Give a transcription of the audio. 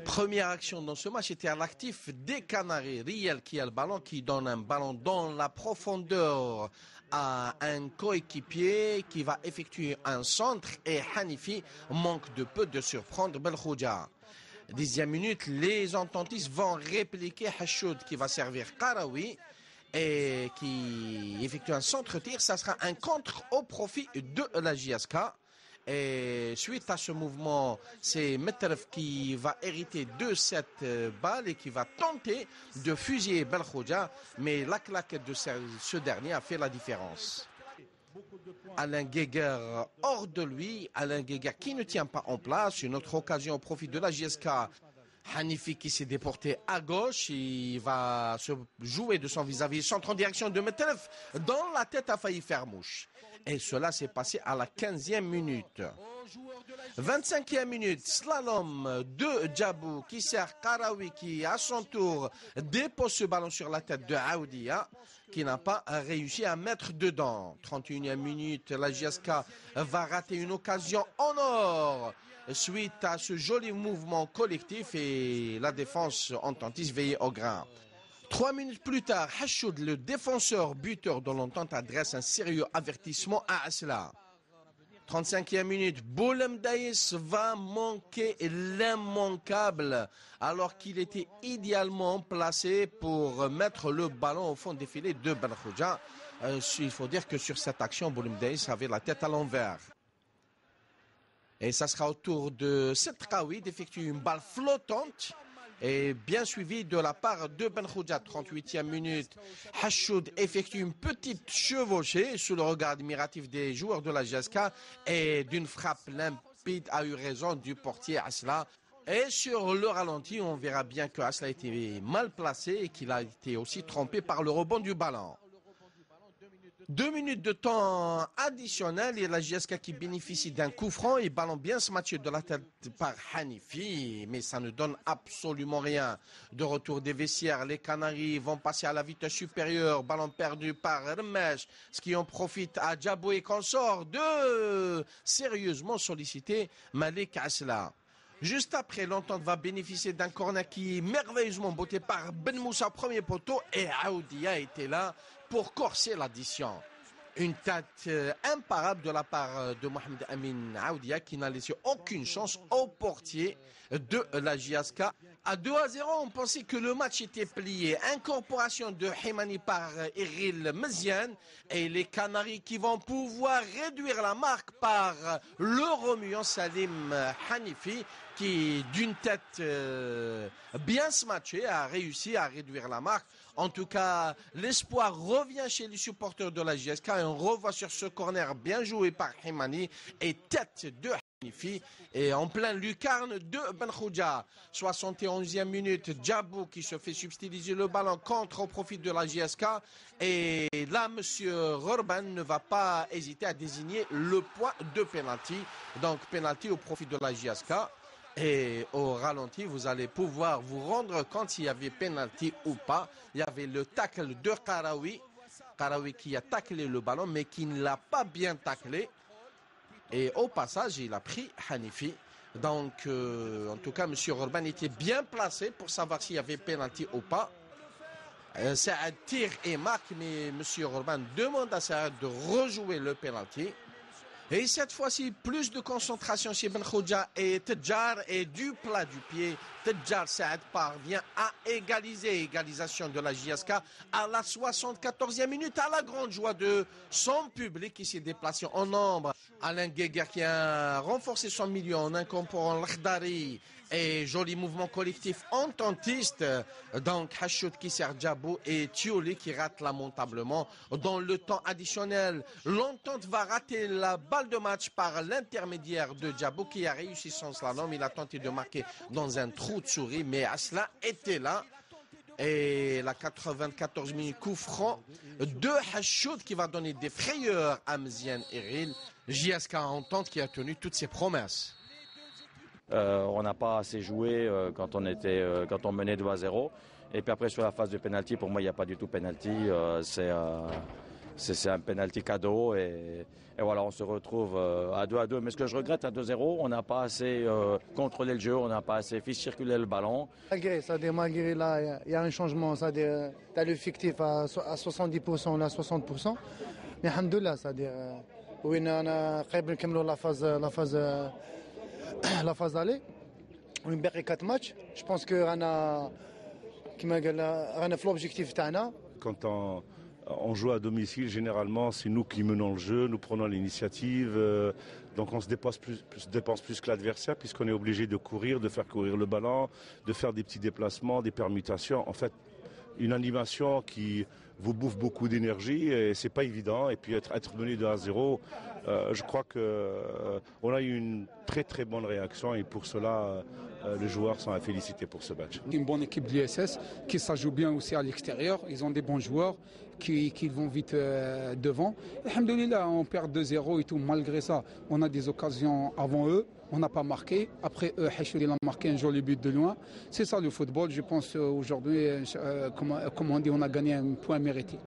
Première action dans ce match était à l'actif des Canaries. Riel qui a le ballon, qui donne un ballon dans la profondeur à un coéquipier qui va effectuer un centre et Hanifi manque de peu de surprendre Belkhoudia. 10e minute, les ententistes vont répliquer Hachoud qui va servir Karawi et qui effectue un centre-tir. Ça sera un contre au profit de la JSK. Et suite à ce mouvement, c'est Metref qui va hériter de cette balle et qui va tenter de fusiller Belkhoudia. Mais la claquette de ce dernier a fait la différence. Alain Guéguer hors de lui, Alain Guéguer qui ne tient pas en place. Une autre occasion au profit de la JSK. Hanifi qui s'est déporté à gauche, il va se jouer de son vis-à-vis, centre en direction de Metref. Dans la tête a failli faire mouche. Et cela s'est passé à la 15e minute. 25e minute, slalom de Djabou qui sert Karawi qui à son tour dépose ce ballon sur la tête de Aoudia qui n'a pas réussi à mettre dedans. 31e minute, la JSK va rater une occasion en or suite à ce joli mouvement collectif et la défense ententiste veillait au grain. 3 minutes plus tard, Hachoud, le défenseur buteur de l'entente, adresse un sérieux avertissement à Asla. 35e minute, Boulem Daïs va manquer l'immanquable alors qu'il était idéalement placé pour mettre le ballon au fond des filets de Belkhoudia. Il faut dire que sur cette action, Boulem Daïs avait la tête à l'envers. Et ça sera au tour de Setraoui d'effectuer une balle flottante et bien suivi de la part de Belkhoudia. 38e minute, Hachoud effectue une petite chevauchée sous le regard admiratif des joueurs de la JSK et d'une frappe limpide a eu raison du portier Asla. Et sur le ralenti, on verra bien que Asla a été mal placé et qu'il a été aussi trompé par le rebond du ballon. 2 minutes de temps additionnel et la JSK qui bénéficie d'un coup franc et ballon bien smatché de la tête par Hanifi, mais ça ne donne absolument rien. De retour des vestiaires, les Canaries vont passer à la vitesse supérieure, ballon perdu par Remesh, ce qui en profite à Djabou et consort de sérieusement solliciter Malik Asla. Juste après, l'entente va bénéficier d'un corner qui est merveilleusement botté par Ben Moussa, premier poteau, et Aoudia était là pour corser l'addition. Une tête imparable de la part de Mohamed Amin Aoudia qui n'a laissé aucune chance au portier de la JSK. À 2-0, on pensait que le match était plié. Incorporation de Himani par Eril Meziane et les Canaries qui vont pouvoir réduire la marque par le remuant Salim Hanifi qui, d'une tête bien smatchée, a réussi à réduire la marque. En tout cas, l'espoir revient chez les supporters de la JSK et on revoit sur ce corner bien joué par Himani et tête de Hanifi et en plein lucarne de Belkhoudia. 71e minute, Djabou qui se fait subtiliser le ballon contre au profit de la JSK et là, monsieur Rorban ne va pas hésiter à désigner le point de penalty. Donc, penalty au profit de la JSK. Et au ralenti, vous allez pouvoir vous rendre compte s'il y avait pénalty ou pas. Il y avait le tacle de Karawi. Karawi qui a taclé le ballon, mais qui ne l'a pas bien taclé. Et au passage, il a pris Hanifi. Donc, en tout cas, M. Orban était bien placé pour savoir s'il y avait pénalty ou pas. Saad tire et marque, mais M. Orban demande à Saad de rejouer le pénalty. Et cette fois-ci, plus de concentration chez Belkhoudia et Tedjar et du plat du pied. Tedjar Saad parvient à égaliser. Égalisation de la JSK à la 74e minute, à la grande joie de son public qui s'est déplacé en nombre. Alain Guéguer qui a renforcé son milieu en incorporant l'Akhdari et joli mouvement collectif ententiste. Donc Hachoud qui sert Djabou et Thioli qui rate lamentablement dans le temps additionnel. L'entente va rater la balle de match par l'intermédiaire de Djabou qui a réussi son slalom. Il a tenté de marquer dans un trou de souris, mais Asla était là. Et la 94 minutes coup franc de Hachoud qui va donner des frayeurs à Meziane Eril. JSK Entente qui a tenu toutes ses promesses. On n'a pas assez joué quand on menait 2-0. Et puis après sur la phase de penalty, pour moi il n'y a pas du tout penalty. c'est un penalty cadeau et voilà, on se retrouve à 2-2. Mais ce que je regrette à 2-0, on n'a pas assez contrôlé le jeu, on n'a pas assez fait circuler le ballon. Malgré là, il y a un changement, c'est-à-dire tu as le fictif à 70%, là 60%. Mais alhamdoulilah, c'est-à-dire oui, on a la phase aller. On a 4 matchs. Je pense que on a fait l'objectif تاعنا. Quand on joue à domicile, généralement, c'est nous qui menons le jeu, nous prenons l'initiative. Donc on se dépense plus que l'adversaire puisqu'on est obligé de courir, de faire courir le ballon, de faire des petits déplacements, des permutations. En fait, une animation qui vous bouffe beaucoup d'énergie et c'est pas évident. Et puis être mené de 1-0, je crois qu'on a eu une très très bonne réaction et pour cela, les joueurs sont à féliciter pour ce match. Une bonne équipe de l'ISS qui ça joue bien aussi à l'extérieur. Ils ont des bons joueurs qui vont vite devant. Alhamdoulilah, on perd 2-0 et tout. Malgré ça, on a des occasions avant eux. On n'a pas marqué. Après eux, Hachouri a marqué un joli but de loin. C'est ça le football. Je pense aujourd'hui, comme on dit, on a gagné un point mérité.